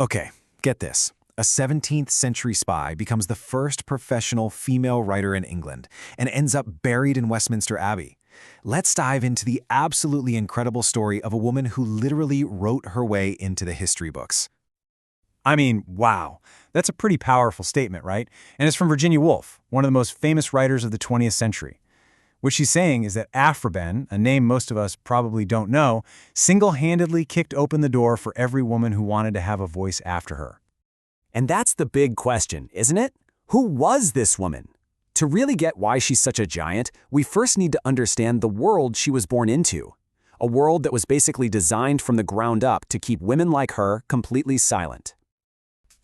Okay, get this. A 17th century spy becomes the first professional female writer in England and ends up buried in Westminster Abbey. Let's dive into the absolutely incredible story of a woman who literally wrote her way into the history books. I mean, wow. That's a pretty powerful statement, right? And it's from Virginia Woolf, one of the most famous writers of the 20th century. What she's saying is that Aphra Behn, a name most of us probably don't know, single-handedly kicked open the door for every woman who wanted to have a voice after her. And that's the big question, isn't it? Who was this woman? To really get why she's such a giant, we first need to understand the world she was born into. A world that was basically designed from the ground up to keep women like her completely silent.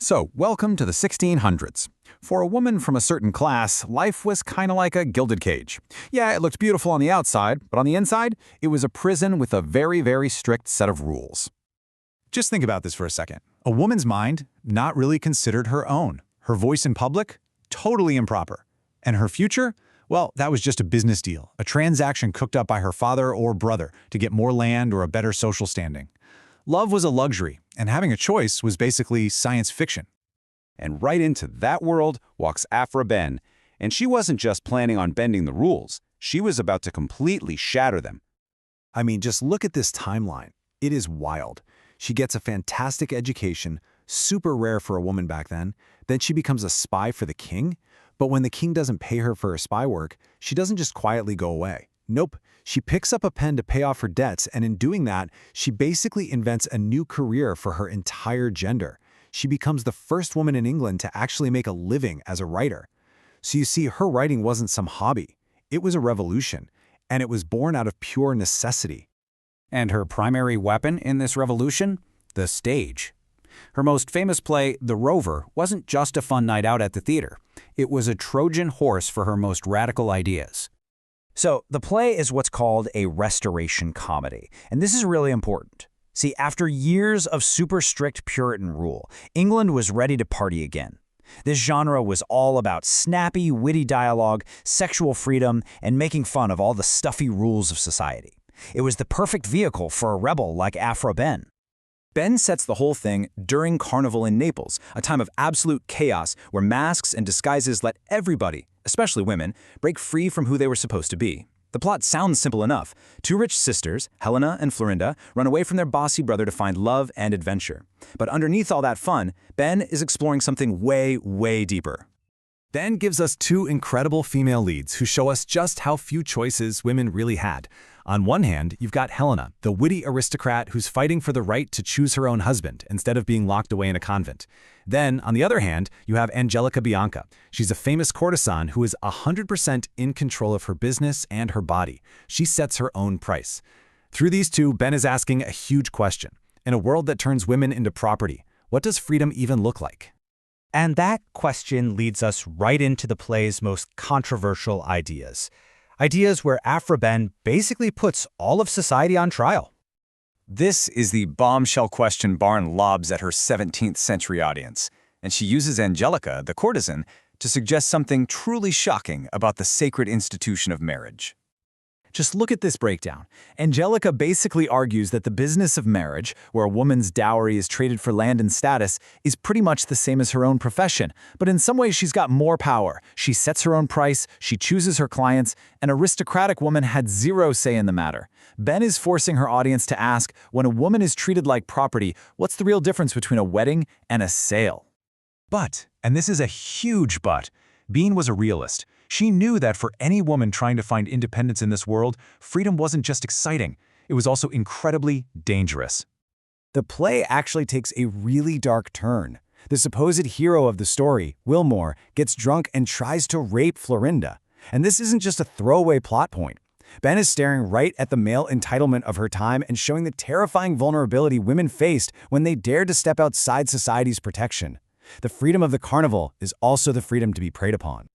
So, welcome to the 1600s. For a woman from a certain class, life was kind of like a gilded cage. Yeah, it looked beautiful on the outside, but on the inside, it was a prison with a very, very strict set of rules. Just think about this for a second. A woman's mind, not really considered her own. Her voice in public, totally improper. And her future? Well, that was just a business deal, a transaction cooked up by her father or brother to get more land or a better social standing. Love was a luxury, and having a choice was basically science fiction. And right into that world walks Aphra Behn. And she wasn't just planning on bending the rules, she was about to completely shatter them. I mean, just look at this timeline. It is wild. She gets a fantastic education, super rare for a woman back then. Then she becomes a spy for the king. But when the king doesn't pay her for her spy work, she doesn't just quietly go away. Nope. She picks up a pen to pay off her debts, and in doing that, she basically invents a new career for her entire gender. She becomes the first woman in England to actually make a living as a writer. So you see, her writing wasn't some hobby. It was a revolution, and it was born out of pure necessity. And her primary weapon in this revolution? The stage. Her most famous play, The Rover, wasn't just a fun night out at the theater. It was a Trojan horse for her most radical ideas. So, the play is what's called a restoration comedy, and this is really important. See, after years of super strict Puritan rule, England was ready to party again. This genre was all about snappy, witty dialogue, sexual freedom, and making fun of all the stuffy rules of society. It was the perfect vehicle for a rebel like Aphra Behn. Behn sets the whole thing during Carnival in Naples, a time of absolute chaos where masks and disguises let everybody, especially women, break free from who they were supposed to be. The plot sounds simple enough. Two rich sisters, Helena and Florinda, run away from their bossy brother to find love and adventure. But underneath all that fun, Behn is exploring something way, way deeper. Behn gives us two incredible female leads who show us just how few choices women really had. On one hand, you've got Helena, the witty aristocrat who's fighting for the right to choose her own husband instead of being locked away in a convent. Then, on the other hand, you have Angellica Bianca. She's a famous courtesan who is 100% in control of her business and her body. She sets her own price. Through these two, Behn is asking a huge question. In a world that turns women into property, what does freedom even look like? And that question leads us right into the play's most controversial ideas. Ideas where Aphra Behn basically puts all of society on trial. This is the bombshell question Barn lobs at her 17th century audience, and she uses Angellica, the courtesan, to suggest something truly shocking about the sacred institution of marriage. Just look at this breakdown. Angellica basically argues that the business of marriage, where a woman's dowry is traded for land and status, is pretty much the same as her own profession, but in some ways she's got more power. She sets her own price, she chooses her clients. An aristocratic woman had zero say in the matter. Behn is forcing her audience to ask, when a woman is treated like property, what's the real difference between a wedding and a sale? But, and this is a huge but, Behn was a realist. She knew that for any woman trying to find independence in this world, freedom wasn't just exciting, it was also incredibly dangerous. The play actually takes a really dark turn. The supposed hero of the story, Wilmore, gets drunk and tries to rape Florinda. And this isn't just a throwaway plot point. Behn is staring right at the male entitlement of her time and showing the terrifying vulnerability women faced when they dared to step outside society's protection. The freedom of the carnival is also the freedom to be preyed upon.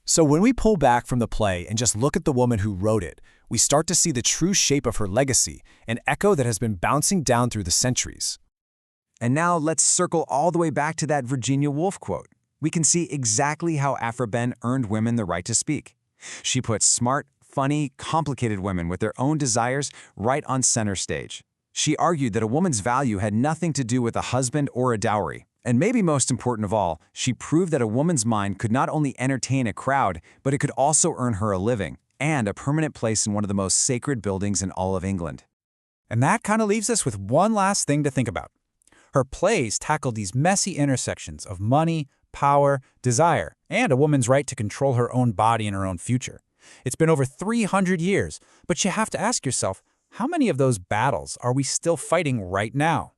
So when we pull back from the play and just look at the woman who wrote it, we start to see the true shape of her legacy, an echo that has been bouncing down through the centuries. And now let's circle all the way back to that Virginia Woolf quote. We can see exactly how Aphra Behn earned women the right to speak. She put smart, funny, complicated women with their own desires right on center stage. She argued that a woman's value had nothing to do with a husband or a dowry. And maybe most important of all, she proved that a woman's mind could not only entertain a crowd, but it could also earn her a living and a permanent place in one of the most sacred buildings in all of England. And that kind of leaves us with one last thing to think about. Her plays tackle these messy intersections of money, power, desire, and a woman's right to control her own body and her own future. It's been over 300 years, but you have to ask yourself, how many of those battles are we still fighting right now?